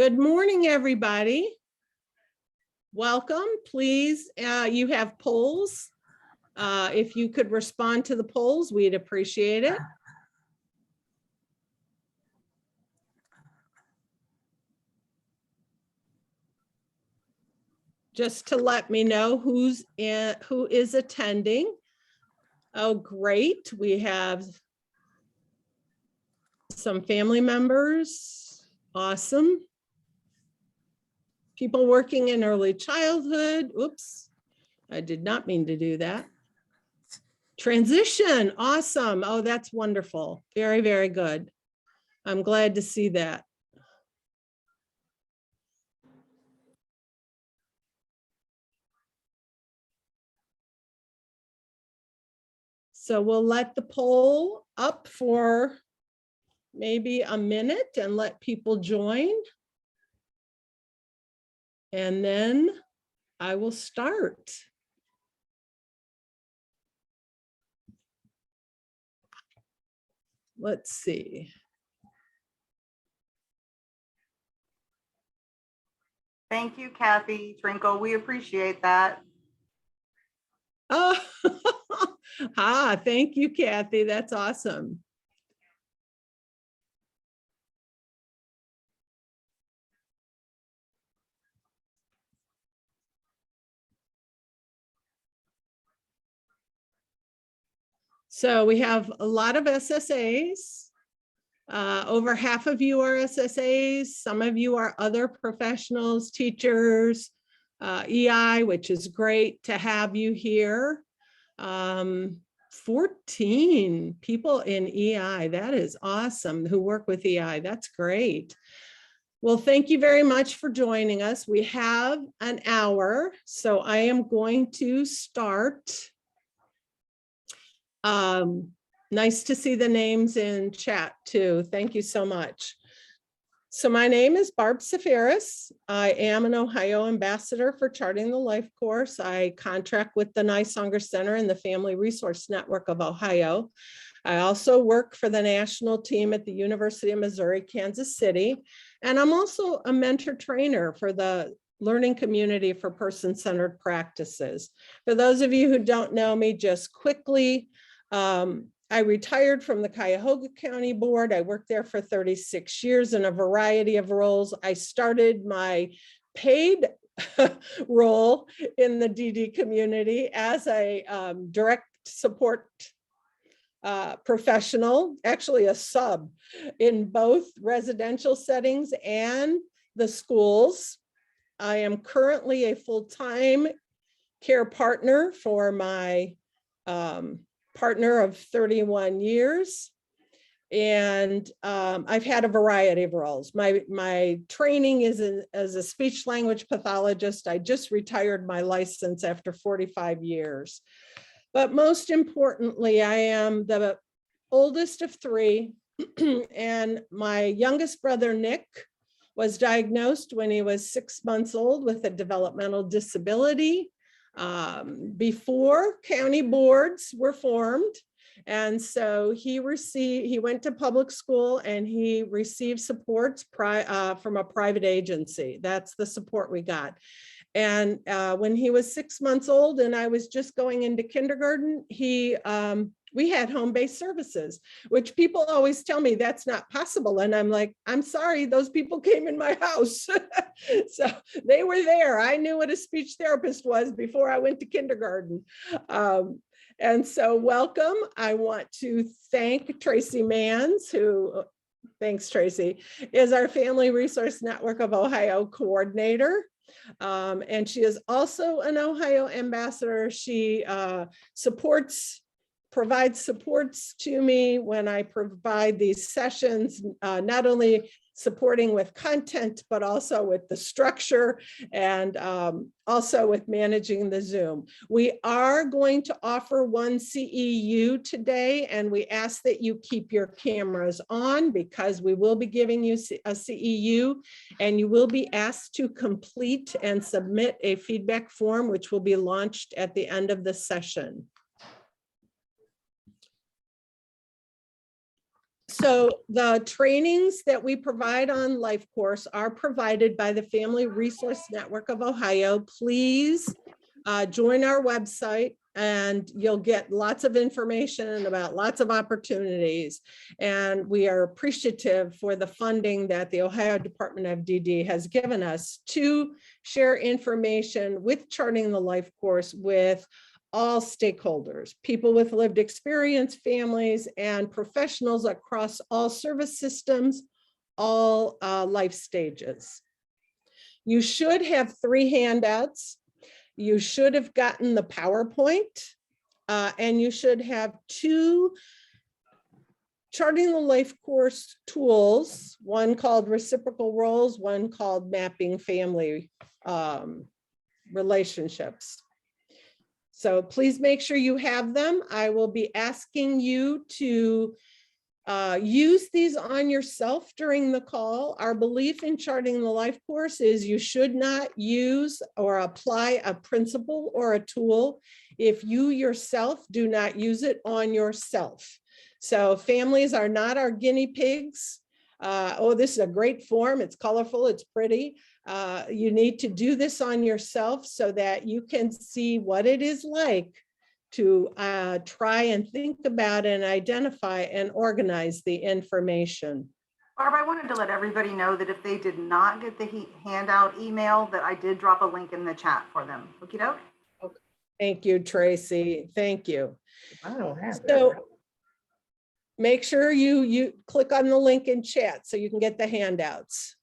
Good morning, everybody. Welcome. Please, you have polls. If you could respond to the polls, we'd appreciate it. Just to let me know who is attending. Oh, great. We have some family members. Awesome. People working in early childhood. Oops, I did not mean to do that. Transition, awesome. Oh, that's wonderful. Very, very good. I'm glad to see that. So we'll let the poll up for maybe a minute and let people join. And then I will start. Let's see. Thank you, Kathy Trinko. We appreciate that. Oh, thank you, Kathy. That's awesome. So we have a lot of SSAs. Over half of you are SSAs. Some of you are other professionals, teachers, EI, which is great to have you here. 14 people in EI, that is awesome, who work with EI, that's great. Well, thank you very much for joining us. We have an hour, so I am going to start. Nice to see the names in chat too. Thank you so much. So my name is Barb Safaris. I am an Ohio ambassador for Charting the Life course. I contract with the Nysonger Center and the Family Resource Network of Ohio. I also work for the national team at the University of Missouri, Kansas City. And I'm also a mentor trainer for the Learning Community for Person-Centered Practices. For those of you who don't know me, just quickly, I retired from the Cuyahoga County Board. I worked there for 36 years in a variety of roles. I started my paid role in the DD community as a direct support professional, actually a sub in both residential settings and the schools. I am currently a full-time care partner for my partner of 31 years. And I've had a variety of roles. My training is as a speech language pathologist. I just retired my license after 45 years. But most importantly, I am the oldest of three. And my youngest brother, Nick, was diagnosed when he was 6 months old with a developmental disability. Before county boards were formed. And so he went to public school and he received supports from a private agency. That's the support we got. And when he was 6 months old and I was just going into kindergarten, we had home-based services, which people always tell me that's not possible. And I'm like, I'm sorry, those people came in my house. So they were there. I knew what a speech therapist was before I went to kindergarten. And so welcome. I want to thank Tracy Mans, who, thanks Tracy, is our Family Resource Network of Ohio coordinator. And she is also an Ohio ambassador. She provides supports to me when I provide these sessions, not only supporting with content, but also with the structure and also with managing the Zoom. We are going to offer one CEU today, and we ask that you keep your cameras on because we will be giving you a CEU, and you will be asked to complete and submit a feedback form, which will be launched at the end of the session. So the trainings that we provide on Life Course are provided by the Family Resource Network of Ohio. Please join our website and you'll get lots of information about lots of opportunities. And we are appreciative for the funding that the Ohio Department of DD has given us to share information with Charting the Life Course with all stakeholders, people with lived experience, families, and professionals across all service systems, all life stages. You should have 3 handouts. You should have gotten the PowerPoint, and you should have 2 Charting the Life Course tools, one called Reciprocal Roles, one called Mapping Family Relationships. So please make sure you have them. I will be asking you to use these on yourself during the call. Our belief in Charting the Life Course is you should not use or apply a principle or a tool if you yourself do not use it on yourself. So families are not our guinea pigs. Oh, this is a great form. It's colorful, it's pretty. You need to do this on yourself so that you can see what it is like to try and think about and identify and organize the information. Barb, I wanted to let everybody know that if they did not get the handout email, that I did drop a link in the chat for them. Okey doke. Okay. Thank you, Tracy. Thank you. I don't have So that. make sure you click on the link in chat so you can get the handouts.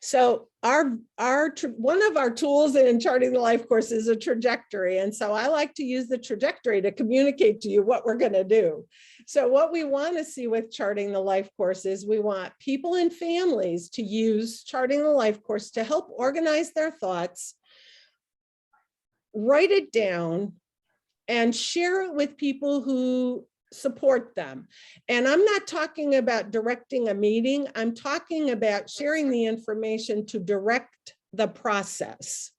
So one of our tools in Charting the Life Course is a trajectory. And so I like to use the trajectory to communicate to you what we're going to do. So what we want to see with Charting the Life Course is we want people and families to use Charting the Life Course to help organize their thoughts, write it down, and share it with people who support them. And I'm not talking about directing a meeting. I'm talking about sharing the information to direct the process.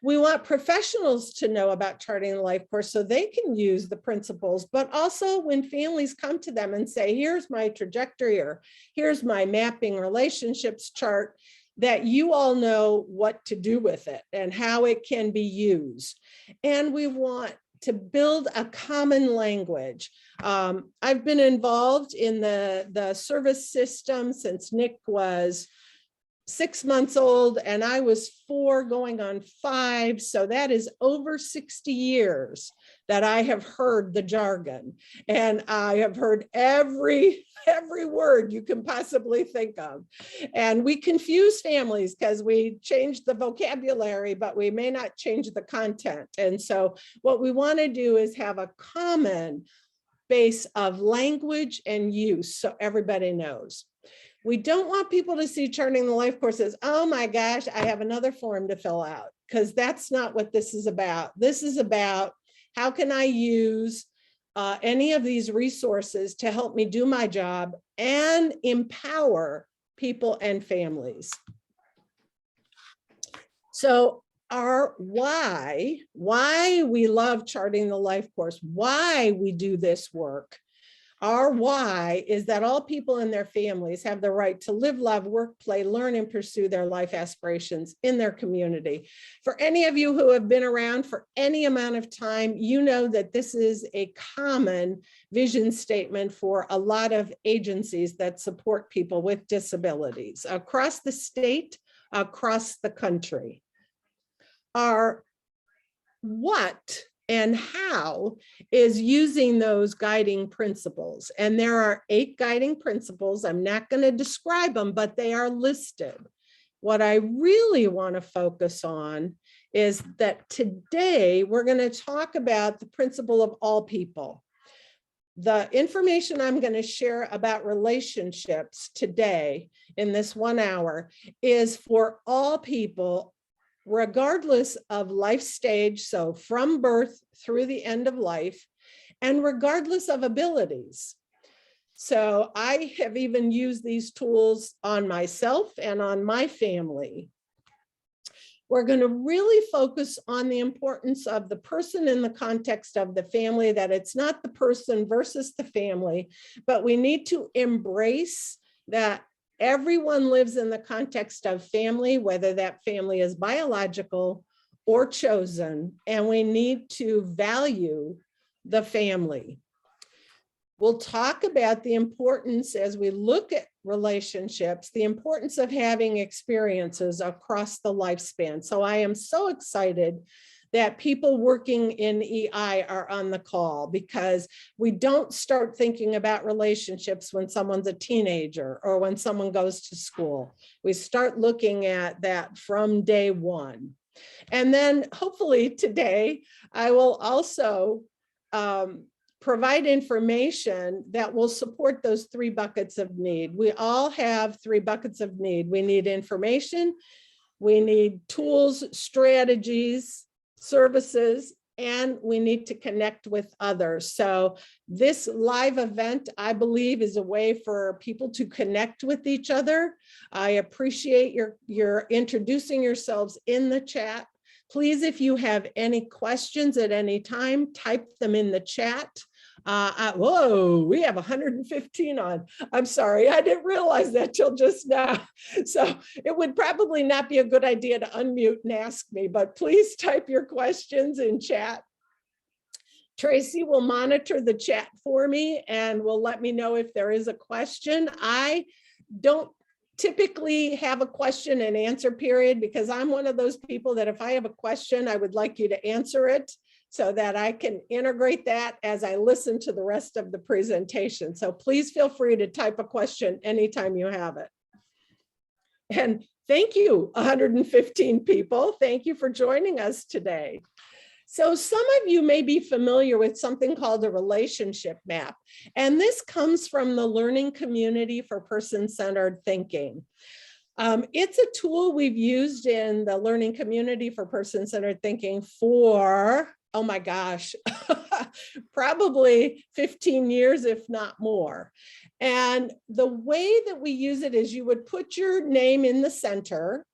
We want professionals to know about Charting the Life Course so they can use the principles, but also when families come to them and say, here's my trajectory, or here's my mapping relationships chart, that you all know what to do with it and how it can be used. And we want to build a common language. I've been involved in the service system since Nick was 6 months old and I was 4 going on 5. So that is over 60 years that I have heard the jargon. And I have heard every word you can possibly think of. And we confuse families because we change the vocabulary, but we may not change the content. And so what we want to do is have a common base of language and use so everybody knows. We don't want people to see Charting the Life Course as, oh my gosh, I have another form to fill out, because that's not what this is about. This is about how can I use any of these resources to help me do my job and empower people and families. So our why we love Charting the Life Course, why we do this work. Our why is that all people and their families have the right to live, love, work, play, learn, and pursue their life aspirations in their community. For any of you who have been around for any amount of time, you know that this is a common vision statement for a lot of agencies that support people with disabilities across the state, across the country. Our what and how is using those guiding principles. And there are 8 guiding principles. I'm not going to describe them, but they are listed. What I really want to focus on is that today we're going to talk about the principle of all people. The information I'm going to share about relationships today in this 1 hour is for all people, regardless of life stage, so from birth through the end of life, and regardless of abilities. So I have even used these tools on myself and on my family. We're going to really focus on the importance of the person in the context of the family, that it's not the person versus the family, but we need to embrace that everyone lives in the context of family, whether that family is biological or chosen, and we need to value the family. We'll talk about the importance as we look at relationships, the importance of having experiences across the lifespan. So I am so excited that people working in EI are on the call, because we don't start thinking about relationships when someone's a teenager or when someone goes to school. We start looking at that from day one. And then hopefully today, I will also provide information that will support those 3 buckets of need. We all have 3 buckets of need. We need information, we need tools, strategies, services, and we need to connect with others. So this live event, I believe, is a way for people to connect with each other. I appreciate your introducing yourselves in the chat. Please, if you have any questions at any time, type them in the chat. Whoa, we have 115 on. I'm sorry, I didn't realize that till just now. So it would probably not be a good idea to unmute and ask me, but please type your questions in chat. Tracy will monitor the chat for me and will let me know if there is a question. I don't typically have a question and answer period, because I'm one of those people that if I have a question, I would like you to answer it so that I can integrate that as I listen to the rest of the presentation. So please feel free to type a question anytime you have it. And thank you, 115 people. Thank you for joining us today. So some of you may be familiar with something called a relationship map, and this comes from the Learning Community for Person-Centered Thinking. It's a tool we've used in the Learning Community for Person-Centered Thinking for, oh my gosh, probably 15 years, if not more. And the way that we use it is you would put your name in the center,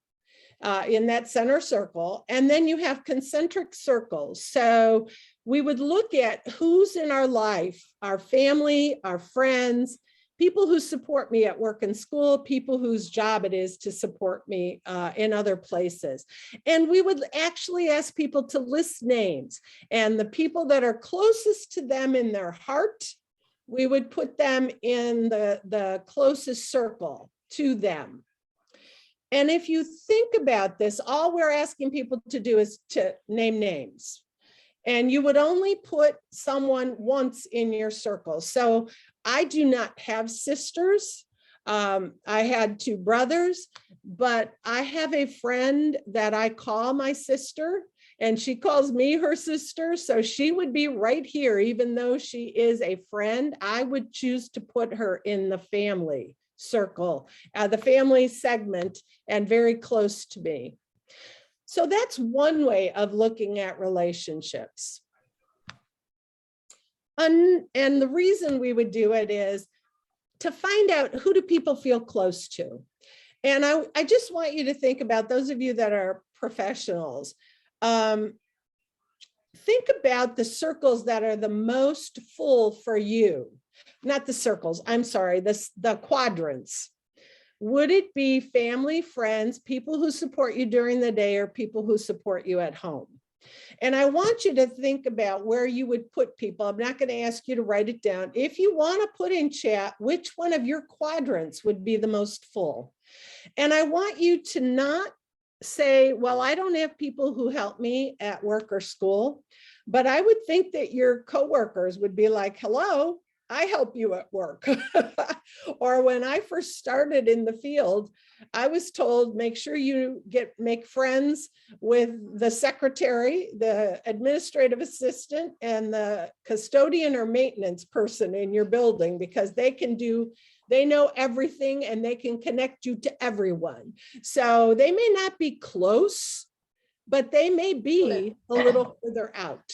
in that center circle, and then you have concentric circles. So we would look at who's in our life, our family, our friends, people who support me at work and school, people whose job it is to support me in other places. And we would actually ask people to list names, and the people that are closest to them in their heart, we would put them in the closest circle to them. And if you think about this, all we're asking people to do is to name names. And you would only put someone once in your circle. So I do not have sisters. I had 2 brothers, but I have a friend that I call my sister, and she calls me her sister. So she would be right here, even though she is a friend. I would choose to put her in the family circle, the family segment, and very close to me. So that's one way of looking at relationships. And the reason we would do it is to find out, who do people feel close to? And I just want you to think about, those of you that are professionals, think about the circles that are the most full for you. Not the circles, I'm sorry, the quadrants. Would it be family, friends, people who support you during the day, or people who support you at home? And I want you to think about where you would put people. I'm not going to ask you to write it down. If you want to put in chat, which one of your quadrants would be the most full? And I want you to not say, well, I don't have people who help me at work or school, but I would think that your coworkers would be like, hello, I help you at work. Or when I first started in the field, I was told, make sure you make friends with the secretary, the administrative assistant, and the custodian or maintenance person in your building, because they know everything and they can connect you to everyone. So they may not be close, but they may be a little further out.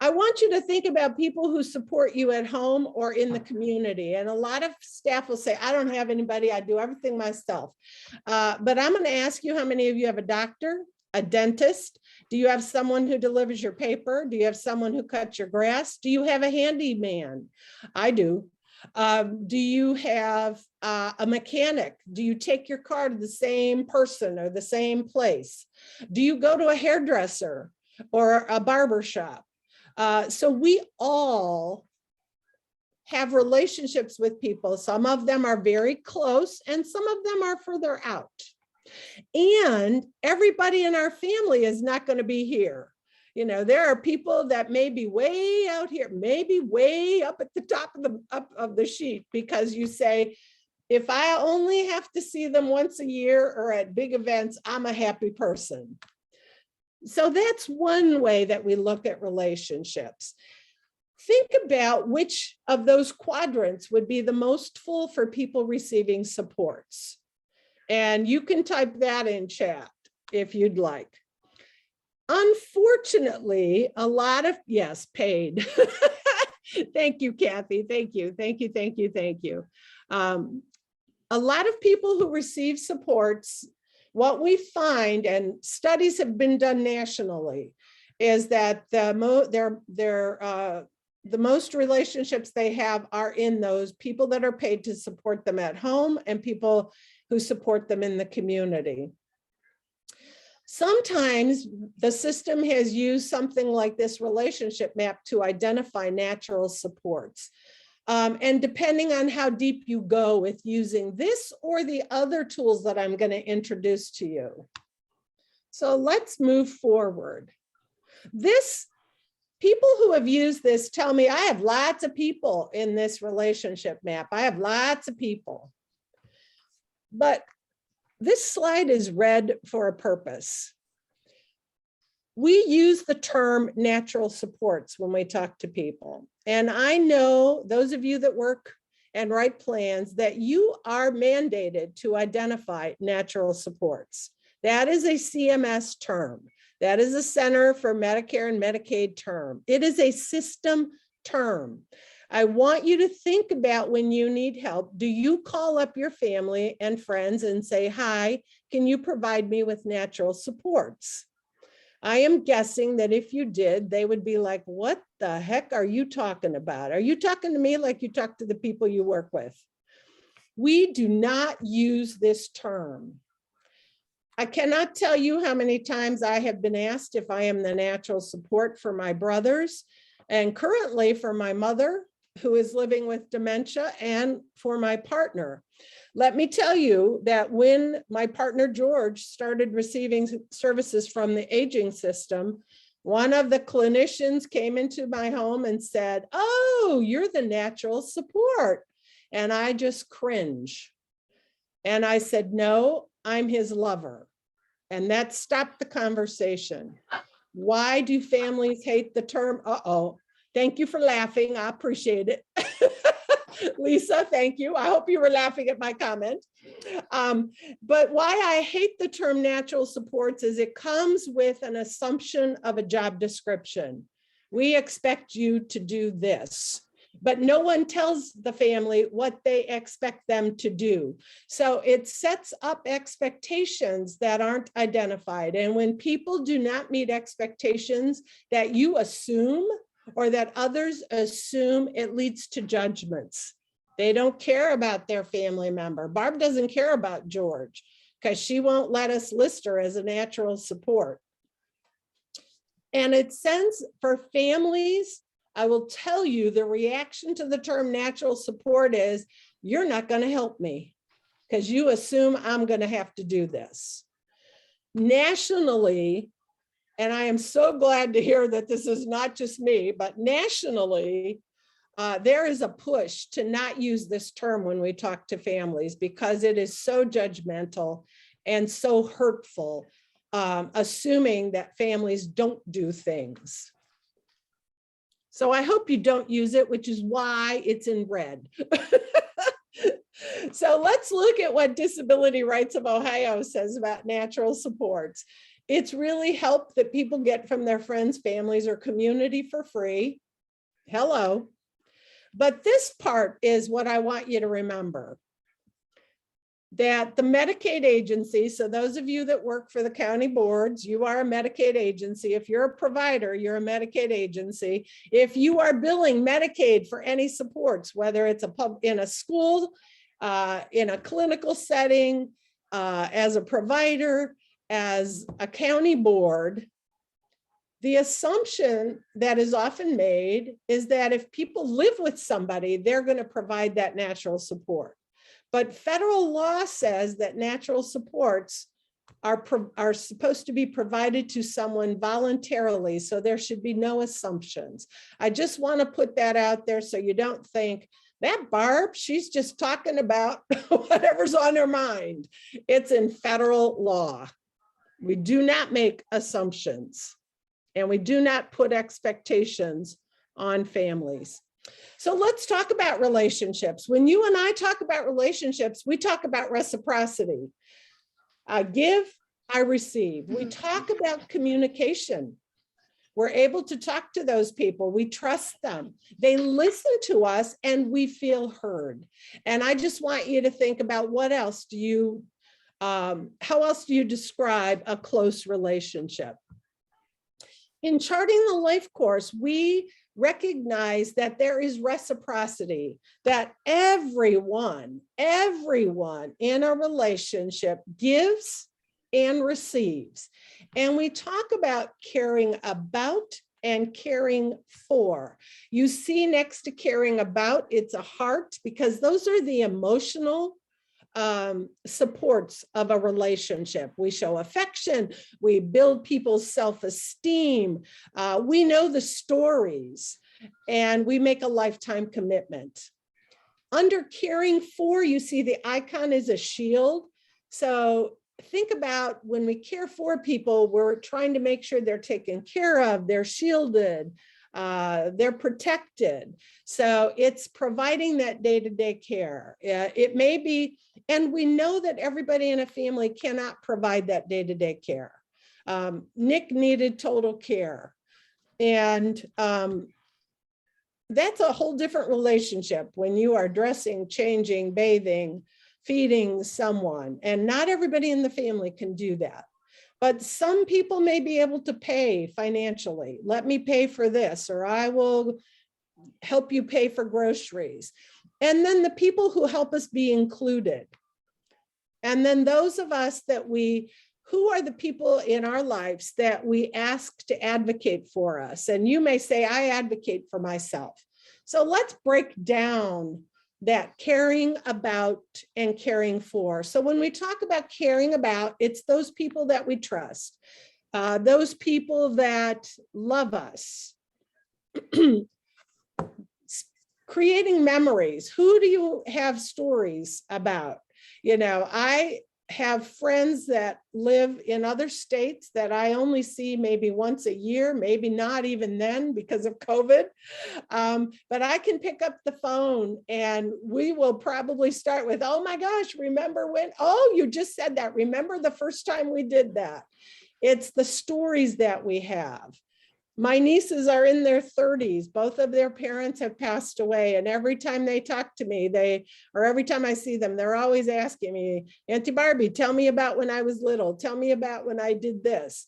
I want you to think about people who support you at home or in the community. And a lot of staff will say, I don't have anybody, I do everything myself. But I'm going to ask you, how many of you have a doctor, a dentist? Do you have someone who delivers your paper? Do you have someone who cuts your grass? Do you have a handyman? I do. Do you have a mechanic? Do you take your car to the same person or the same place? Do you go to a hairdresser or a barber shop? So we all have relationships with people. Some of them are very close and some of them are further out. And everybody in our family is not going to be here. You know, there are people that may be way out here, maybe way up at the top of the sheet, because you say, if I only have to see them once a year or at big events, I'm a happy person. So that's one way that we look at relationships. Think about which of those quadrants would be the most full for people receiving supports. And you can type that in chat if you'd like. Unfortunately, a lot of, yes, paid. Thank you, Kathy. Thank you. Thank you. Thank you. Thank you. A lot of people who receive supports, what we find, and studies have been done nationally, is that the most relationships they have are in those people that are paid to support them at home and people who support them in the community. Sometimes the system has used something like this relationship map to identify natural supports. And depending on how deep you go with using this or the other tools that I'm going to introduce to you. So let's move forward. People who have used this tell me, I have lots of people in this relationship map. I have lots of people. But this slide is red for a purpose. We use the term natural supports when we talk to people. And I know those of you that work and write plans that you are mandated to identify natural supports. That is a CMS term. That is a Center for Medicare and Medicaid term. It is a system term. I want you to think about when you need help. Do you call up your family and friends and say, hi, can you provide me with natural supports? I am guessing that if you did, they would be like, what the heck are you talking about? Are you talking to me like you talk to the people you work with? We do not use this term. I cannot tell you how many times I have been asked if I am the natural support for my brothers, and currently for my mother, who is living with dementia, and for my partner. Let me tell you that when my partner George started receiving services from the aging system, one of the clinicians came into my home and said, oh, you're the natural support. And I just cringe. And I said, no, I'm his lover. And that stopped the conversation. Why do families hate the term? Uh-oh. Thank you for laughing. I appreciate it. Lisa, thank you. I hope you were laughing at my comment. But why I hate the term natural supports is it comes with an assumption of a job description. We expect you to do this, but no one tells the family what they expect them to do. So it sets up expectations that aren't identified. And when people do not meet expectations that you assume, or that others assume, it leads to judgments. They don't care about their family member. Barb doesn't care about George because she won't let us list her as a natural support. And it sends for families, I will tell you the reaction to the term natural support is, you're not going to help me because you assume I'm going to have to do this. Nationally, and I am so glad to hear that this is not just me, but nationally, there is a push to not use this term when we talk to families because it is so judgmental and so hurtful, assuming that families don't do things. So I hope you don't use it, which is why it's in red. So let's look at what Disability Rights of Ohio says about natural supports. It's really help that people get from their friends, families, or community for free. Hello. But this part is what I want you to remember. That the Medicaid agency, so those of you that work for the county boards, you are a Medicaid agency. If you're a provider, you're a Medicaid agency. If you are billing Medicaid for any supports, whether it's in a school, in a clinical setting, as a provider, as a county board, the assumption that is often made is that if people live with somebody, they're going to provide that natural support. But federal law says that natural supports are supposed to be provided to someone voluntarily, so there should be no assumptions. I just want to put that out there so you don't think, that Barb, she's just talking about whatever's on her mind. It's in federal law. We do not make assumptions, and we do not put expectations on families. So let's talk about relationships. When you and I talk about relationships, we talk about reciprocity. I give, I receive. We talk about communication. We're able to talk to those people. We trust them. They listen to us and we feel heard. And I just want you to think about what else do you, how else do you describe a close relationship? In charting the life course, we recognize that there is reciprocity, that everyone in a relationship gives and receives. And we talk about caring about and caring for. You see next to caring about, it's a heart, because those are the emotional supports of a relationship. We show affection, we build people's self-esteem, we know the stories, and we make a lifetime commitment. Under caring for, you see the icon is a shield. So think about when we care for people, we're trying to make sure they're taken care of, they're shielded, they're protected. So it's providing that day-to-day care. It may be, and we know that everybody in a family cannot provide that day-to-day care. Nick needed total care. And that's a whole different relationship when you are dressing, changing, bathing, feeding someone. And not everybody in the family can do that. But some people may be able to pay financially. Let me pay for this, or I will help you pay for groceries. And then the people who help us be included. And then those of us that who are the people in our lives that we ask to advocate for us? And you may say, I advocate for myself. So let's break down that caring about and caring for. So when we talk about caring about, it's those people that we trust, those people that love us. Creating memories. Who do you have stories about? You know, I have friends that live in other states that I only see maybe once a year, maybe not even then because of COVID. But I can pick up the phone and we will probably start with, oh my gosh, remember when, oh, you just said that. Remember the first time we did that. It's the stories that we have. My nieces are in their 30s. Both of their parents have passed away. And every time they talk to me, or every time I see them, they're always asking me, Auntie Barbie, tell me about when I was little. Tell me about when I did this.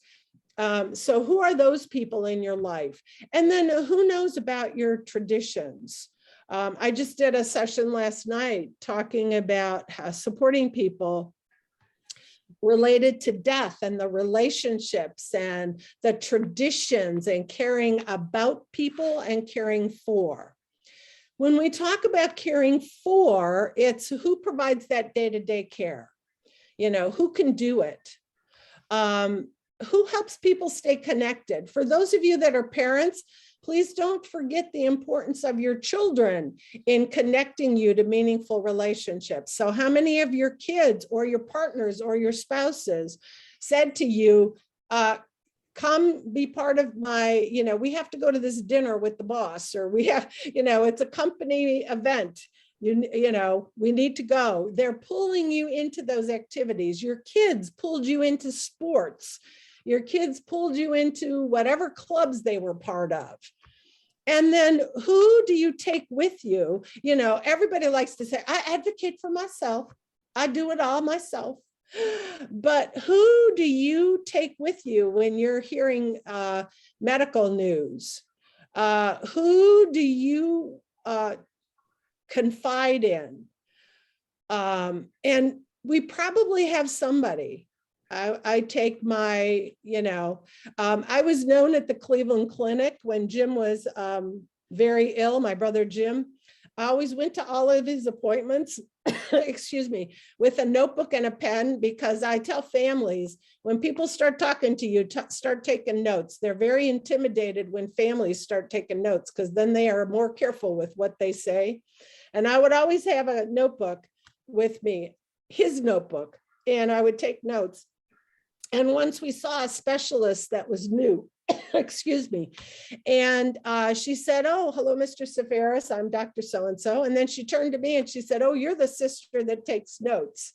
So who are those people in your life? And then who knows about your traditions? I just did a session last night talking about supporting people related to death and the relationships and the traditions and caring about people and caring for. When we talk about caring for, it's who provides that day-to-day care, you know, who can do it, who helps people stay connected. For those of you that are parents, please don't forget the importance of your children in connecting you to meaningful relationships. So how many of your kids or your partners or your spouses said to you, come be part of my, you know, we have to go to this dinner with the boss, or we have, you know, it's a company event. You know, we need to go. They're pulling you into those activities. Your kids pulled you into sports. Your kids pulled you into whatever clubs they were part of. And then who do you take with you? You know, everybody likes to say, I advocate for myself. I do it all myself. But who do you take with you when you're hearing medical news? Who do you confide in? And we probably have somebody. I take my, I was known at the Cleveland Clinic when Jim was very ill, my brother Jim. I always went to all of his appointments, excuse me, with a notebook and a pen, because I tell families, when people start talking to you, start taking notes. They're very intimidated when families start taking notes, because then they are more careful with what they say. And I would always have a notebook with me, his notebook, and I would take notes. And once we saw a specialist that was new, excuse me, and she said, oh, hello, Mr. Severis, I'm Dr. So-and-so. And then she turned to me and she said, oh, you're the sister that takes notes.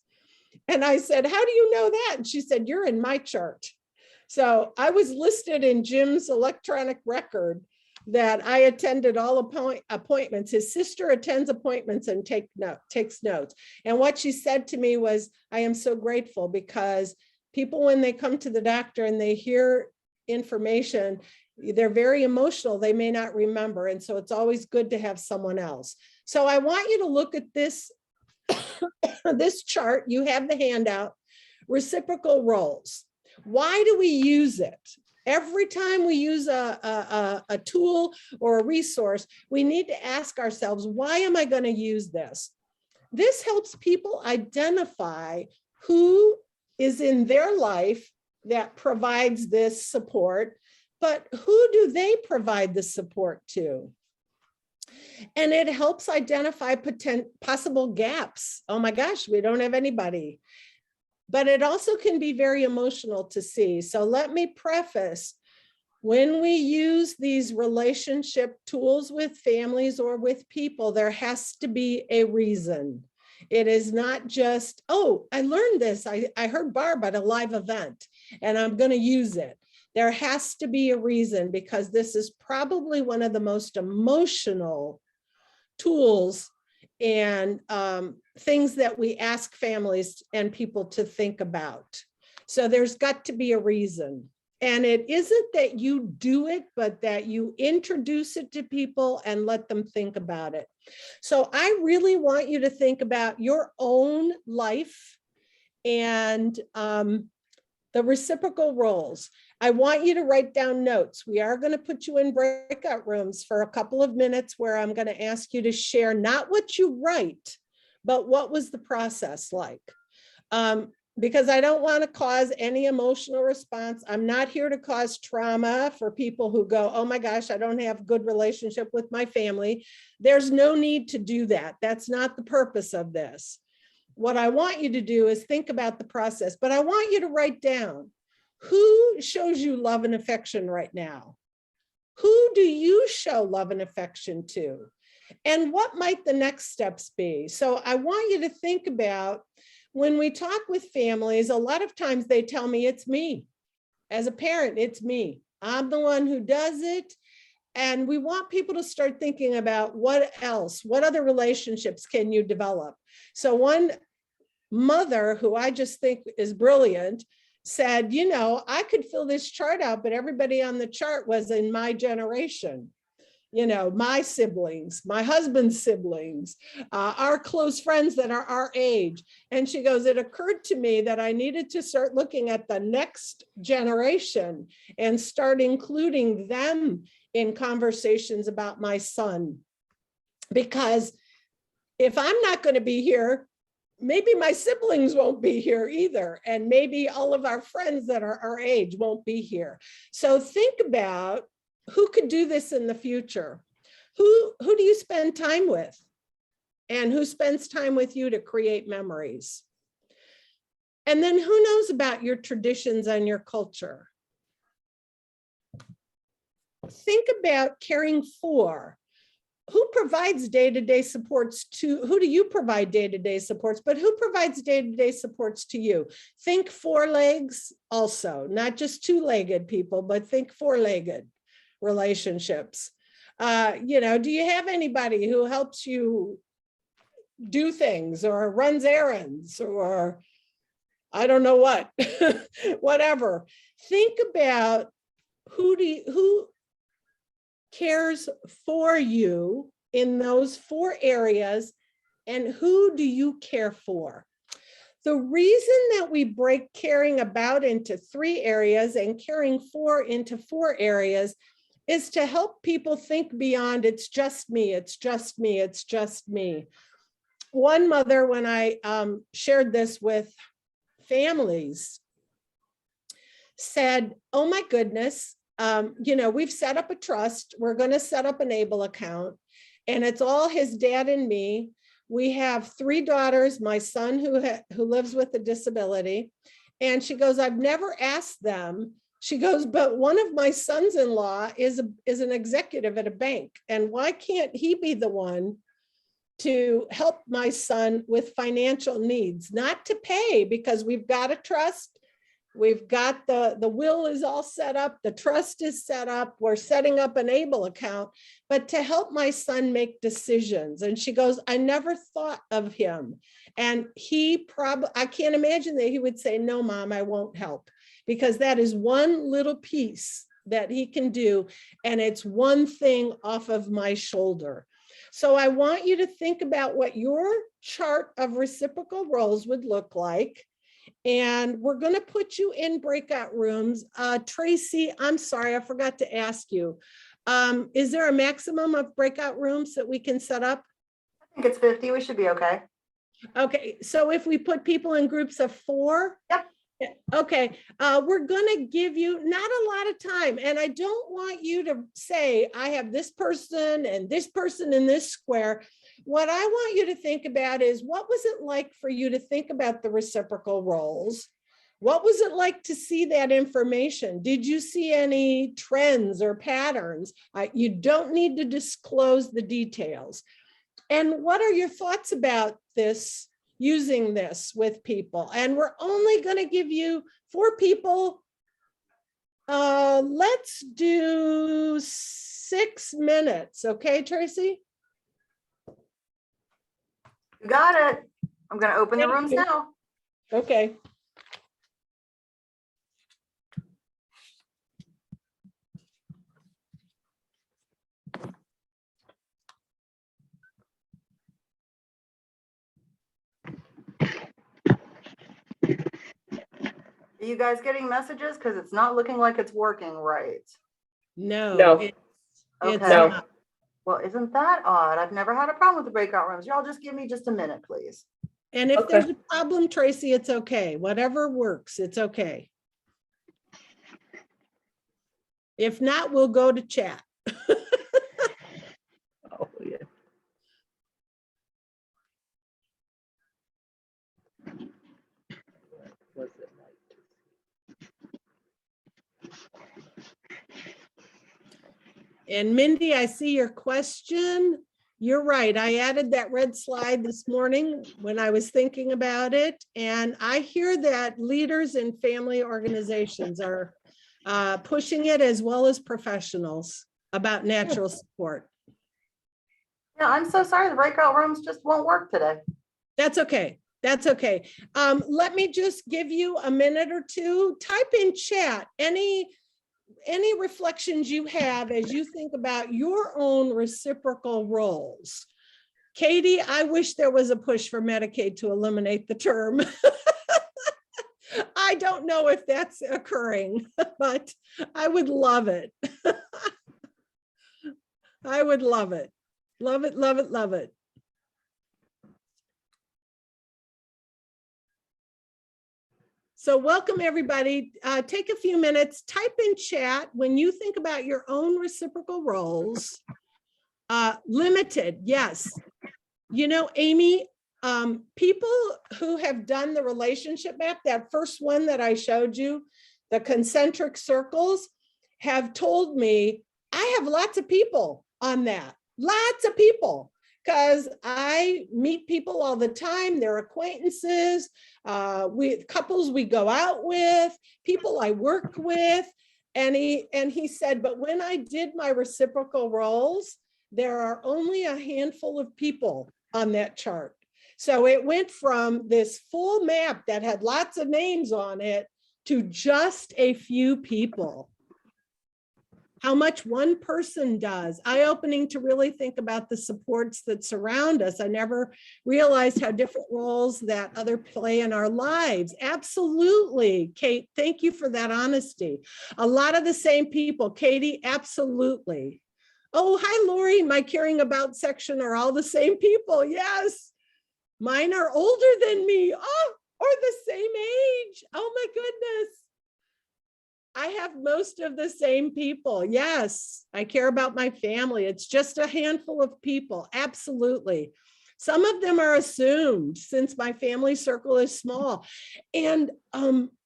And I said, how do you know that? And she said, you're in my chart. So I was listed in Jim's electronic record that I attended all appointments. His sister attends appointments and takes notes. And what she said to me was, I am so grateful, because people, when they come to the doctor and they hear information, they're very emotional. They may not remember. And so it's always good to have someone else. So I want you to look at this, this chart. You have the handout, reciprocal roles. Why do we use it? Every time we use a tool or a resource, we need to ask ourselves, why am I going to use this? This helps people identify who is in their life that provides this support, but who do they provide the support to? And it helps identify possible gaps. Oh my gosh, we don't have anybody. But it also can be very emotional to see. So let me preface, when we use these relationship tools with families or with people, there has to be a reason. It is not just, oh, I learned this. I heard Barb at a live event and I'm going to use it. There has to be a reason, because this is probably one of the most emotional tools and things that we ask families and people to think about. So there's got to be a reason. And it isn't that you do it, but that you introduce it to people and let them think about it. So I really want you to think about your own life and the reciprocal roles. I want you to write down notes. We are going to put you in breakout rooms for a couple of minutes where I'm going to ask you to share not what you write, but what was the process like? Because I don't want to cause any emotional response. I'm not here to cause trauma for people who go, oh my gosh, I don't have a good relationship with my family. There's no need to do that. That's not the purpose of this. What I want you to do is think about the process, but I want you to write down, who shows you love and affection right now? Who do you show love and affection to? And what might the next steps be? So I want you to think about, when we talk with families, a lot of times they tell me it's me. As a parent, it's me. I'm the one who does it. And we want people to start thinking about what else, what other relationships can you develop? So one mother, who I just think is brilliant, said, you know, I could fill this chart out, but everybody on the chart was in my generation. You know, my siblings, my husband's siblings, our close friends that are our age. And she goes, it occurred to me that I needed to start looking at the next generation and start including them in conversations about my son. Because if I'm not going to be here, maybe my siblings won't be here either. And maybe all of our friends that are our age won't be here. So think about, who could do this in the future? Who do you spend time with? And who spends time with you to create memories? And then who knows about your traditions and your culture? Think about caring for. who provides day-to-day supports to, who do you provide day-to-day supports, but who provides day-to-day supports to you? Think 4 legs also, not just 2-legged people, but think 4-legged relationships. You know, do you have anybody who helps you do things or runs errands or I don't know what, whatever. Think about who cares for you in those 4 areas and who do you care for? The reason that we break caring about into 3 areas and caring for into 4 areas is to help people think beyond it's just me, it's just me, it's just me. One mother, when I shared this with families, said, oh my goodness, you know, we've set up a trust. We're going to set up an ABLE account and it's all his dad and me. We have 3 daughters, my son who lives with a disability. And she goes, I've never asked them. She goes, but one of my sons-in-law is an executive at a bank. And why can't he be the one to help my son with financial needs, not to pay because we've got a trust. We've got the will is all set up. The trust is set up. We're setting up an ABLE account, but to help my son make decisions. And she goes, I never thought of him. And he probably, I can't imagine that he would say, no, mom, I won't help because that is one little piece that he can do. And it's one thing off of my shoulder. So I want you to think about what your chart of reciprocal roles would look like. And we're going to put you in breakout rooms. Tracy, I'm sorry, I forgot to ask you. Is there a maximum of breakout rooms that we can set up? I think it's 50. We should be okay. Okay, so if we put people in groups of 4? Yep. Okay, we're going to give you not a lot of time. And I don't want you to say, I have this person and this person in this square. What I want you to think about is what was it like for you to think about the reciprocal roles? What was it like to see that information? Did you see any trends or patterns? You don't need to disclose the details. And what are your thoughts about this, using this with people? And we're only going to give you 4 people. Let's do 6 minutes. Okay, Tracy? You got it. I'm going to open the rooms now. Okay. Are you guys getting messages? Because it's not looking like it's working right. No. It's Okay. not. Well, isn't that odd? I've never had a problem with the breakout rooms. Y'all just give me just a minute, please. And if there's a problem, Tracy, it's okay. Whatever works, it's okay. If not, we'll go to chat. Oh, yeah. What's it like? And Mindy, I see your question. You're right. I added that red slide this morning when I was thinking about it. And I hear that leaders in family organizations are pushing it as well as professionals about natural support. Yeah, I'm so sorry. The breakout rooms just won't work today. That's okay. That's okay. Let me just give you a minute or two. Type in chat any reflections you have as you think about your own reciprocal roles. Katie, I wish there was a push for Medicaid to eliminate the term. I don't know if that's occurring, but I would love it. I would love it. Love it, love it, love it. So welcome everybody. Take a few minutes, type in chat when you think about your own reciprocal roles. Limited, yes. You know, Amy, people who have done the relationship map, that first one that I showed you, the concentric circles, have told me, I have lots of people on that. Lots of people, because I meet people all the time. They're acquaintances, couples we go out with, people I work with. And he said, but when I did my reciprocal roles, there are only a handful of people on that chart. So it went from this full map that had lots of names on it to just a few people. How much one person does, eye-opening to really think about the supports that surround us. I never realized how different roles that other play in our lives. Absolutely, Kate, thank you for that honesty. A lot of the same people, Katie, absolutely. Oh, hi, Lori, my caring about section are all the same people, yes. Mine are older than me, oh, or the same age, oh my goodness. I have most of the same people. Yes, I care about my family. It's just a handful of people. Absolutely. Some of them are assumed since my family circle is small. And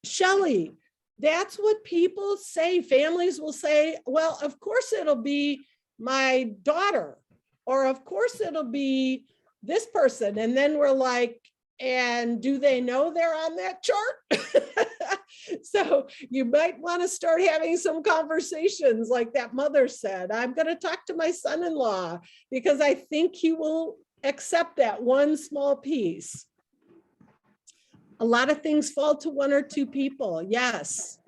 Shelley, that's what people say. Families will say, well, of course it'll be my daughter, or of course it'll be this person. And then we're like, and do they know they're on that chart? So you might want to start having some conversations like that mother said. I'm going to talk to my son-in-law because I think he will accept that one small piece. A lot of things fall to one or two people. Yes.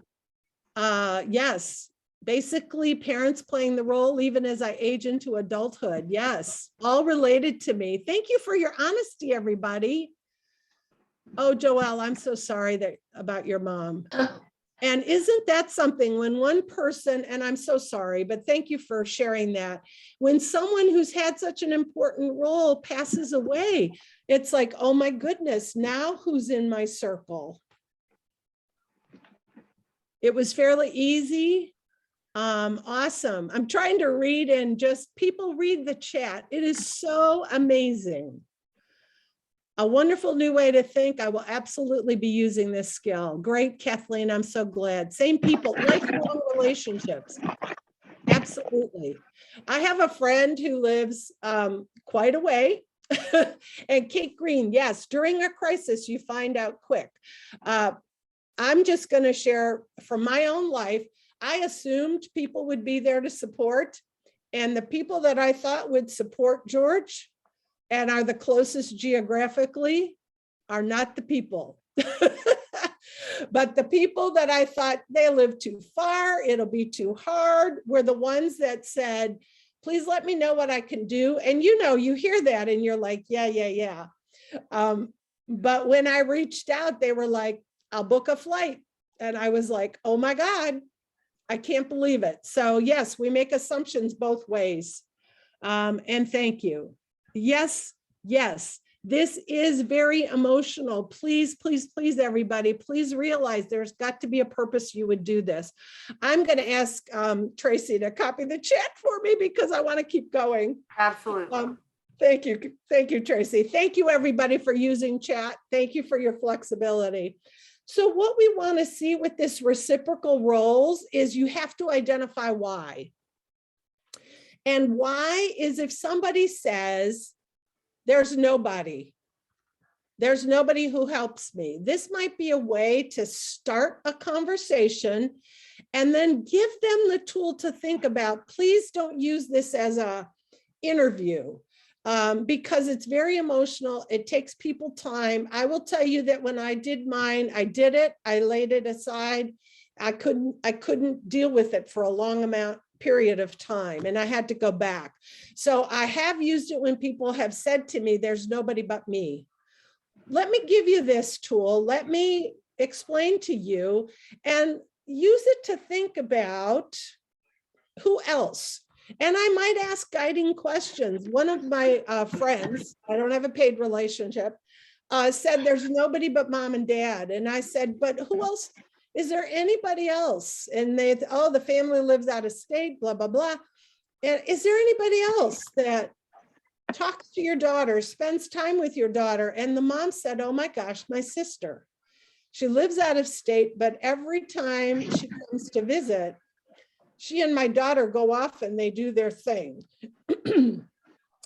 Yes. Basically, parents playing the role even as I age into adulthood. Yes. All related to me. Thank you for your honesty, everybody. Oh, Joelle, I'm so sorry about your mom. And isn't that something when one person, and I'm so sorry, but thank you for sharing that. When someone who's had such an important role passes away, it's like, oh my goodness, now who's in my circle? It was fairly easy. Awesome. I'm trying to read and just people read the chat. It is so amazing. A wonderful new way to think. I will absolutely be using this skill. Great, Kathleen, I'm so glad. Same people, lifelong relationships. Absolutely. I have a friend who lives quite a way. And Kate Green, yes, during a crisis, you find out quick. I'm just gonna share from my own life. I assumed people would be there to support, and the people that I thought would support George and are the closest geographically are not the people. But the people that I thought they live too far, it'll be too hard, were the ones that said, please let me know what I can do. And you know, you hear that and you're like, yeah. But when I reached out, they were like, I'll book a flight. And I was like, oh my God, I can't believe it. So yes, we make assumptions both ways. And thank you. Yes, this is very emotional. Please, everybody, please realize there's got to be a purpose you would do this. I'm going to ask Tracy to copy the chat for me because I want to keep going. Absolutely. Thank you, Tracy. Thank you, everybody, for using chat. Thank you for your flexibility. So what we want to see with this reciprocal roles is you have to identify why. And why is if somebody says, there's nobody who helps me. This might be a way to start a conversation and then give them the tool to think about, please don't use this as a interview because it's very emotional. It takes people time. I will tell you that when I did mine, I did it, I laid it aside. I couldn't deal with it for a long period of time, and I had to go back. So I have used it when people have said to me, there's nobody but me. Let me give you this tool. Let me explain to you and use it to think about who else. And I might ask guiding questions. One of my friends, I don't have a paid relationship, said there's nobody but mom and dad. And I said, but who else? Is there anybody else? And they, oh, the family lives out of state, blah, blah, blah. And is there anybody else that talks to your daughter, spends time with your daughter? And the mom said, oh my gosh, my sister. She lives out of state, but every time she comes to visit, she and my daughter go off and they do their thing.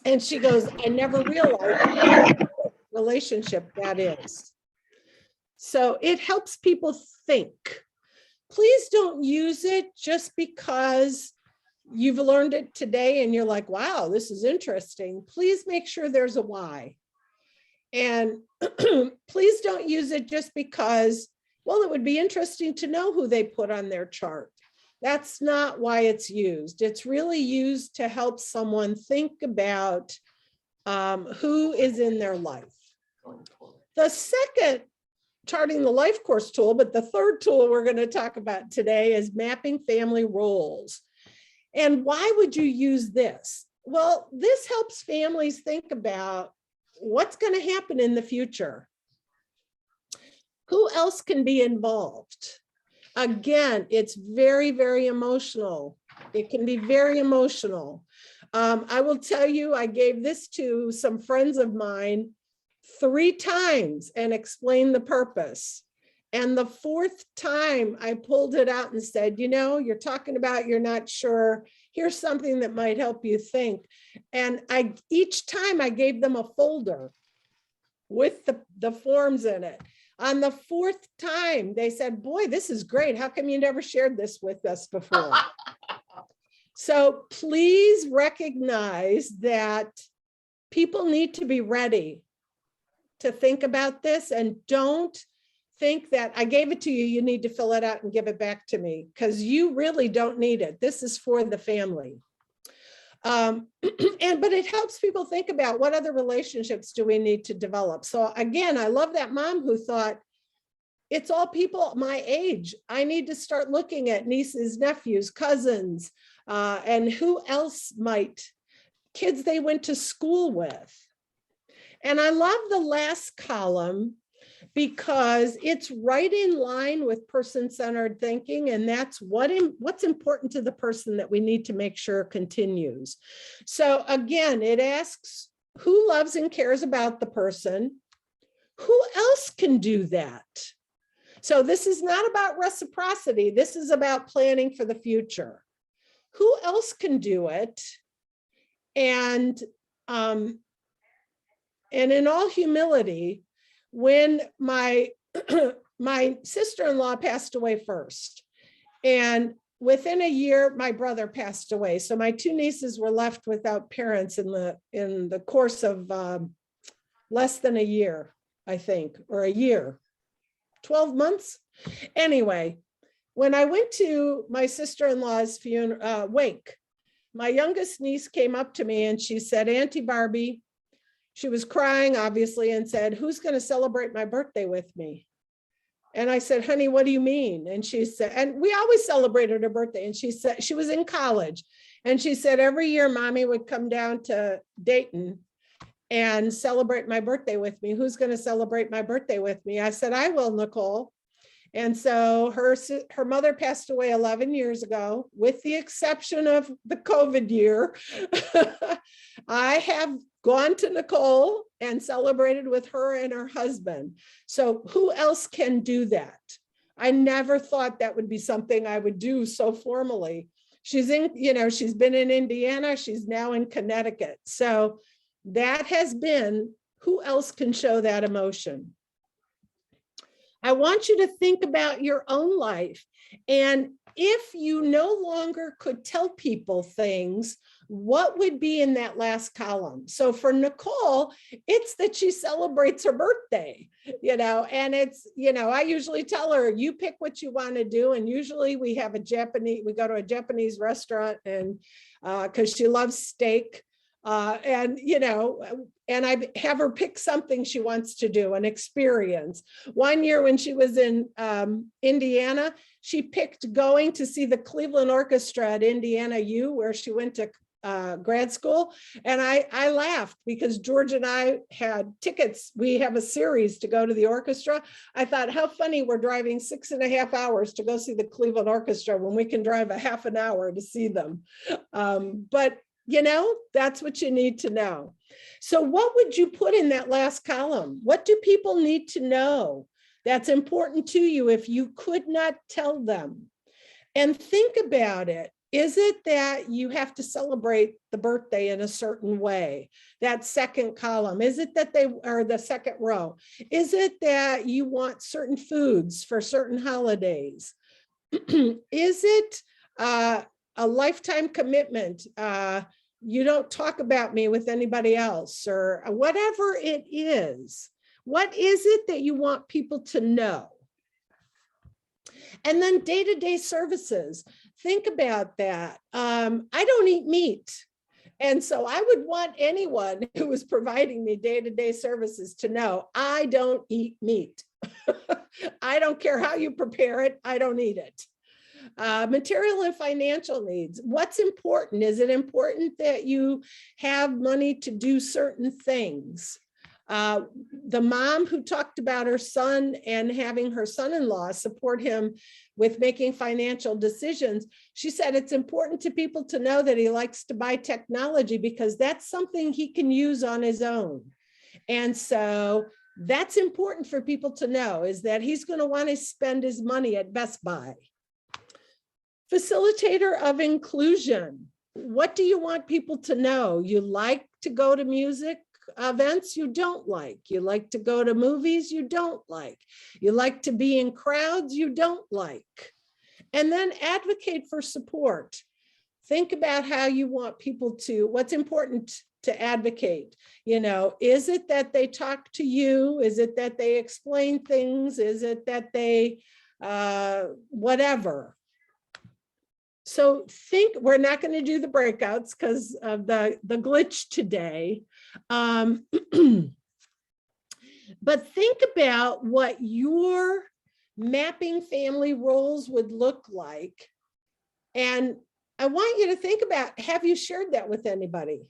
And she goes, I never realized what relationship that is. So it helps people think. Please don't use it just because you've learned it today and you're like, wow, this is interesting. Please make sure there's a why. And please don't use it just because, well, it would be interesting to know who they put on their chart. That's not why it's used. It's really used to help someone think about who is in their life. The second charting the life course tool, but the third tool we're going to talk about today is mapping family roles. And why would you use this? Well, this helps families think about what's going to happen in the future. Who else can be involved? Again, it's very, very emotional. It can be very emotional. I will tell you, I gave this to some friends of mine 3 times and explained the purpose. And the 4th time I pulled it out and said, you know, you're talking about you're not sure. Here's something that might help you think. And each time I gave them a folder with the forms in it. On the 4th time, they said, boy, this is great. How come you never shared this with us before? So please recognize that people need to be ready to think about this, and don't think that I gave it to you, you need to fill it out and give it back to me, because you really don't need it. This is for the family. But it helps people think about what other relationships do we need to develop. So again, I love that mom who thought, it's all people my age. I need to start looking at nieces, nephews, cousins, and who else might, kids they went to school with. And I love the last column because it's right in line with person-centered thinking, and that's what's important to the person that we need to make sure continues. So again, it asks who loves and cares about the person, who else can do that? So this is not about reciprocity, this is about planning for the future. Who else can do it? And in all humility, when my sister-in-law passed away first, and within a year, my brother passed away. So my 2 nieces were left without parents in the course of less than a year, I think, or a year, 12 months. Anyway, when I went to my sister-in-law's wake, my youngest niece came up to me and she said, Auntie Barbie, she was crying, obviously, and said, who's going to celebrate my birthday with me? And I said, honey, what do you mean? And she said, and we always celebrated her birthday. And she said, she was in college. And she said, every year, mommy would come down to Dayton and celebrate my birthday with me. Who's going to celebrate my birthday with me? I said, I will, Nicole. And so her mother passed away 11 years ago, with the exception of the COVID year. I have gone to Nicole and celebrated with her and her husband. So who else can do that? I never thought that would be something I would do so formally. She's been in Indiana, she's now in Connecticut. So that has been, who else can show that emotion? I want you to think about your own life. And if you no longer could tell people things, what would be in that last column? So for Nicole, it's that she celebrates her birthday, and it's, I usually tell her, you pick what you want to do. And usually we go to a Japanese restaurant, and because she loves steak. And I have her pick something she wants to do, an experience. One year when she was in Indiana, she picked going to see the Cleveland Orchestra at Indiana U, where she went to grad school. And I laughed because George and I had tickets. We have a series to go to the orchestra. I thought, how funny, we're driving 6.5 hours to go see the Cleveland Orchestra when we can drive a half an hour to see them. But that's what you need to know. So what would you put in that last column? What do people need to know that's important to you if you could not tell them? And think about it. Is it that you have to celebrate the birthday in a certain way? That second column, is it that they are the second row? Is it that you want certain foods for certain holidays? Is it a lifetime commitment? You don't talk about me with anybody else, or whatever it is. What is it that you want people to know? And then day-to-day services. Think about that. I don't eat meat. And so I would want anyone who is providing me day-to-day services to know I don't eat meat. I don't care how you prepare it. I don't eat it. Material and financial needs. What's important? Is it important that you have money to do certain things? The mom who talked about her son and having her son-in-law support him with making financial decisions, she said it's important to people to know that he likes to buy technology because that's something he can use on his own. And so that's important for people to know, is that he's going to want to spend his money at Best Buy. Facilitator of inclusion. What do you want people to know? You like to go to music events you don't like. You like to go to movies you don't like. You like to be in crowds you don't like. And then advocate for support. Think about how you want people to, what's important to advocate. You know, is it that they talk to you? Is it that they explain things? Is it that they, whatever. So think, we're not going to do the breakouts because of the glitch today. But think about what your mapping family roles would look like. And I want you to think about, have you shared that with anybody?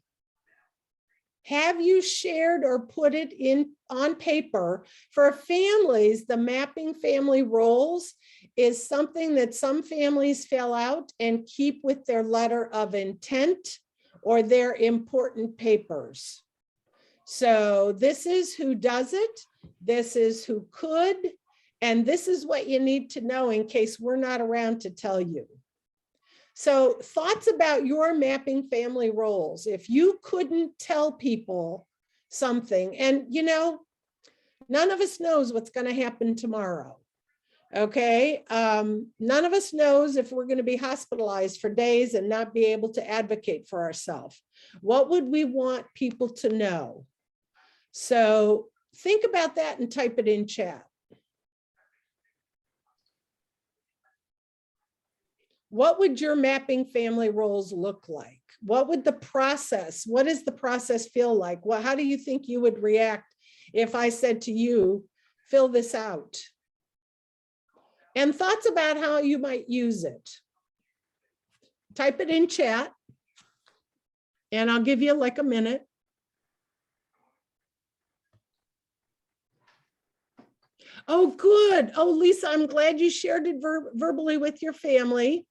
Have you shared or put it in on paper? For families, the mapping family roles is something that some families fill out and keep with their letter of intent or their important papers. So this is who does it, this is who could, and this is what you need to know in case we're not around to tell you. So thoughts about your mapping family roles. If you couldn't tell people something, and you know, none of us knows what's going to happen tomorrow. Okay, none of us knows if we're going to be hospitalized for days and not be able to advocate for ourselves. What would we want people to know? So think about that and type it in chat. What would your mapping family roles look like? What would the process, what does the process feel like? Well, how do you think you would react if I said to you, fill this out? And thoughts about how you might use it. Type it in chat, and I'll give you like a minute. Oh, good. Oh, Lisa, I'm glad you shared it verbally with your family.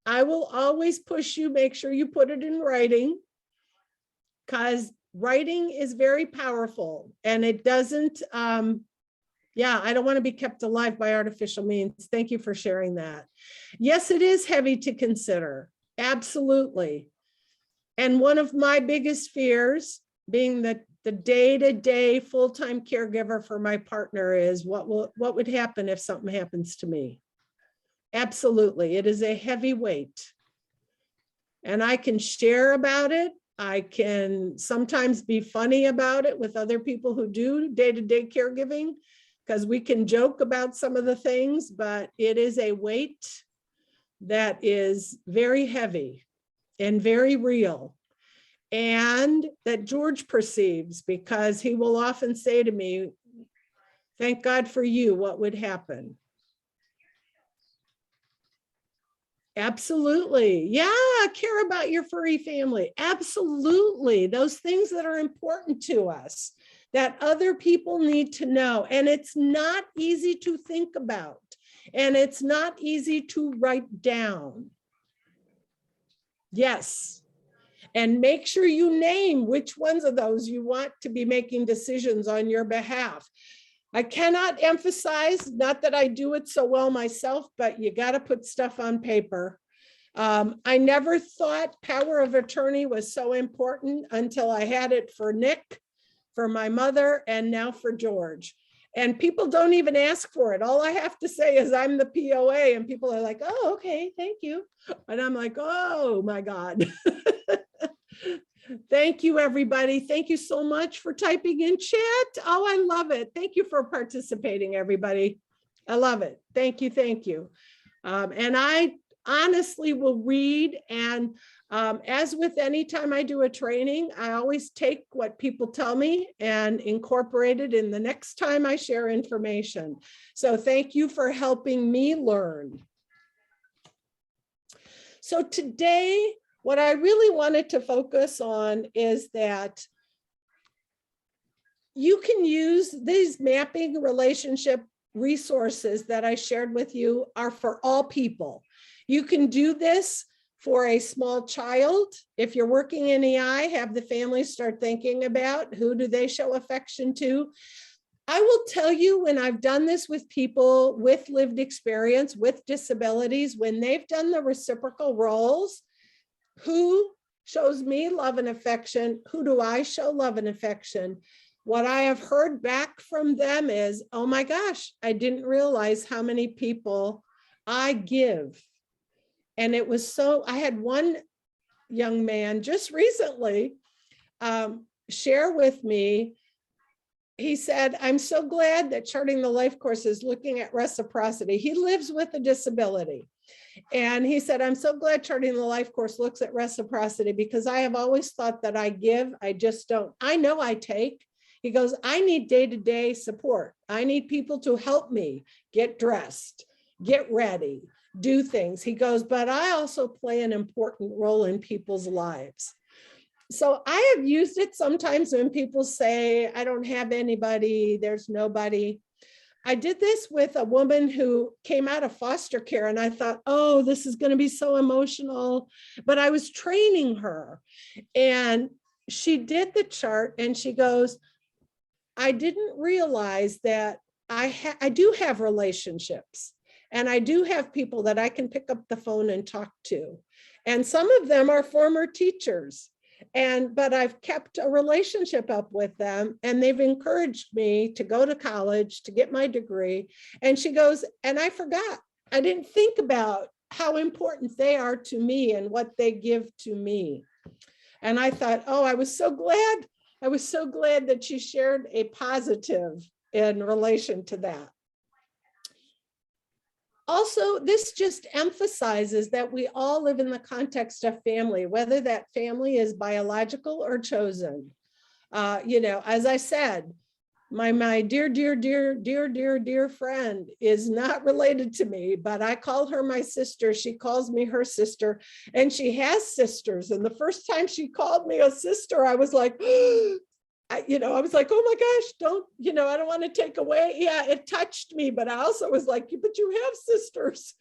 I will always push you, make sure you put it in writing, because writing is very powerful, and it doesn't, yeah, I don't want to be kept alive by artificial means. Thank you for sharing that. Yes, it is heavy to consider. Absolutely. And one of my biggest fears, being the day-to-day full-time caregiver for my partner, is what would happen if something happens to me? Absolutely. It is a heavy weight. And I can share about it. I can sometimes be funny about it with other people who do day-to-day caregiving, because we can joke about some of the things, but it is a weight that is very heavy and very real, and that George perceives, because he will often say to me, thank God for you, what would happen? Absolutely. Yeah, care about your furry family. Absolutely. Those things that are important to us, that other people need to know. And it's not easy to think about, and it's not easy to write down. Yes. And make sure you name which ones of those you want to be making decisions on your behalf. I cannot emphasize, not that I do it so well myself, but you got to put stuff on paper. I never thought power of attorney was so important until I had it for Nick, for my mother, and now for George. And people don't even ask for it. All I have to say is I'm the POA, and people are like, oh, okay, thank you. And I'm like, oh my God. Thank you, everybody. Thank you so much for typing in chat. Oh, I love it. Thank you for participating, everybody. I love it. Thank you. Thank you. And I honestly will read. And as with any time I do a training, I always take what people tell me and incorporate it in the next time I share information. So thank you for helping me learn. So today, what I really wanted to focus on is that you can use these mapping relationship resources that I shared with you are for all people. You can do this for a small child. If you're working in EI, have the family start thinking about who do they show affection to. I will tell you, when I've done this with people with lived experience, with disabilities, when they've done the reciprocal roles, who shows me love and affection? Who do I show love and affection? What I have heard back from them is, oh my gosh, I didn't realize how many people I give. And it was so, I had one young man just recently share with me. He said, I'm so glad that Charting the Life course is looking at reciprocity. He lives with a disability. And he said, I'm so glad Charting the Life course looks at reciprocity, because I have always thought that I give, I just don't. I know I take. He goes, I need day-to-day support. I need people to help me get dressed, get ready, do things. He goes, but I also play an important role in people's lives. So I have used it sometimes when people say, I don't have anybody, there's nobody. I did this with a woman who came out of foster care, and I thought, oh, this is going to be so emotional. But I was training her, and she did the chart, and she goes, I didn't realize that I do have relationships, and I do have people that I can pick up the phone and talk to. And some of them are former teachers. But I've kept a relationship up with them, and they've encouraged me to go to college, to get my degree. And she goes, and I forgot, I didn't think about how important they are to me and what they give to me. And I thought, oh, I was so glad that she shared a positive in relation to that. Also, this just emphasizes that we all live in the context of family, whether that family is biological or chosen. As I said, my dear friend is not related to me, but I call her my sister. She calls me her sister, and she has sisters. And the first time she called me a sister, I was like, I was like, oh my gosh, I don't want to take away. Yeah, it touched me, but I also was like, but you have sisters.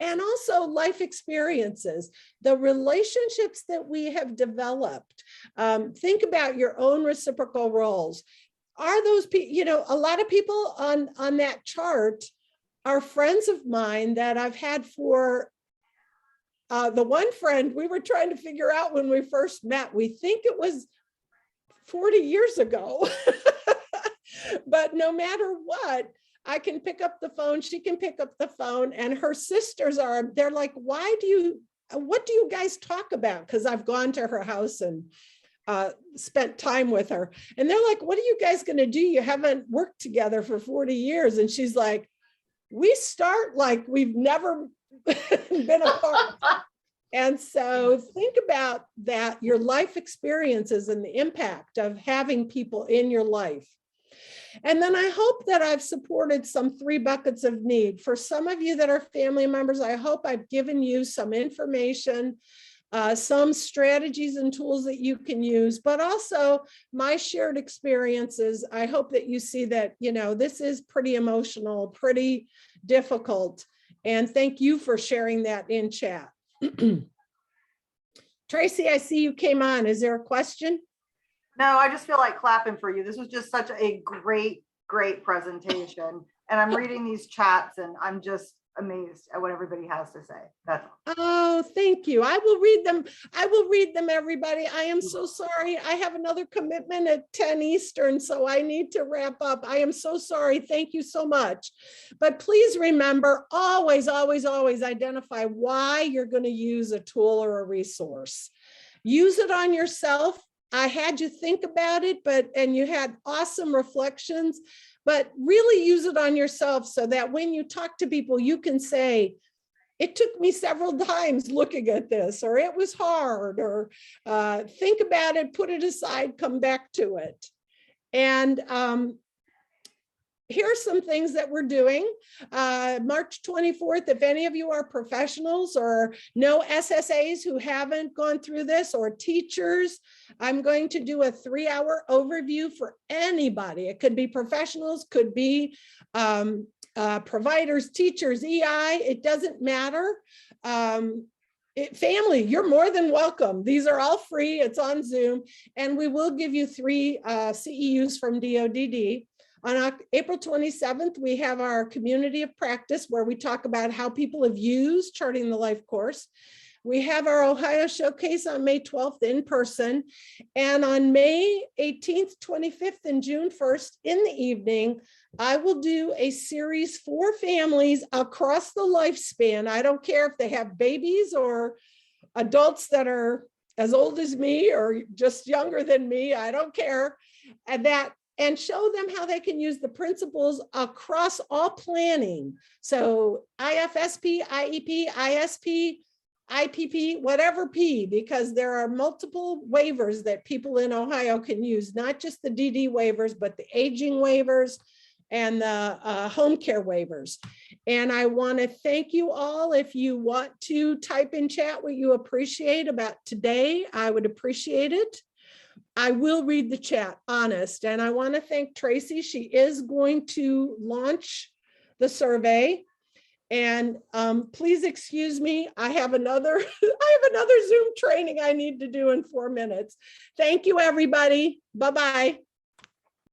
And also life experiences, the relationships that we have developed. Think about your own reciprocal roles. Are those people, a lot of people on that chart are friends of mine that I've had for the one friend we were trying to figure out when we first met. We think it was 40 years ago. But no matter what, I can pick up the phone, she can pick up the phone, and her sisters they're like, what do you guys talk about? Because I've gone to her house and spent time with her. And they're like, what are you guys going to do? You haven't worked together for 40 years. And she's like, we start like we've never been apart. And so think about that, your life experiences and the impact of having people in your life. And then I hope that I've supported some 3 buckets of need. For some of you that are family members, I hope I've given you some information, some strategies and tools that you can use, but also my shared experiences. I hope that you see that, this is pretty emotional, pretty difficult. And thank you for sharing that in chat. Tracy, I see you came on. Is there a question? No, I just feel like clapping for you. This was just such a great presentation. And I'm reading these chats, and I'm just amazed at what everybody has to say. That's all. Oh, thank you. I will read them. I will read them, everybody. I am so sorry. I have another commitment at 10 Eastern, so I need to wrap up. I am so sorry. Thank you so much. But please remember, always, always, always identify why you're going to use a tool or a resource. Use it on yourself. I had you think about it, and you had awesome reflections, but really use it on yourself so that when you talk to people, you can say, it took me several times looking at this, or it was hard, or think about it, put it aside, come back to it. And here are some things that we're doing. March 24th, if any of you are professionals or know SSAs who haven't gone through this, or teachers, I'm going to do a 3-hour overview for anybody. It could be professionals, could be providers, teachers, EI, it doesn't matter. Family, you're more than welcome. These are all free, it's on Zoom, and we will give you 3 CEUs from DODD. On April 27th, we have our community of practice where we talk about how people have used Charting the Life course. We have our Ohio Showcase on May 12th in person. And on May 18th, 25th, and June 1st in the evening, I will do a series for families across the lifespan. I don't care if they have babies or adults that are as old as me or just younger than me, I don't care. And show them how they can use the principles across all planning. So IFSP, IEP, ISP, IPP, whatever P, because there are multiple waivers that people in Ohio can use, not just the DD waivers, but the aging waivers and the home care waivers. And I want to thank you all. If you want to type in chat what you appreciate about today, I would appreciate it. I will read the chat, honest. And I want to thank Tracy. She is going to launch the survey. And please excuse me, I have another Zoom training I need to do in 4 minutes. Thank you, everybody. Bye-bye.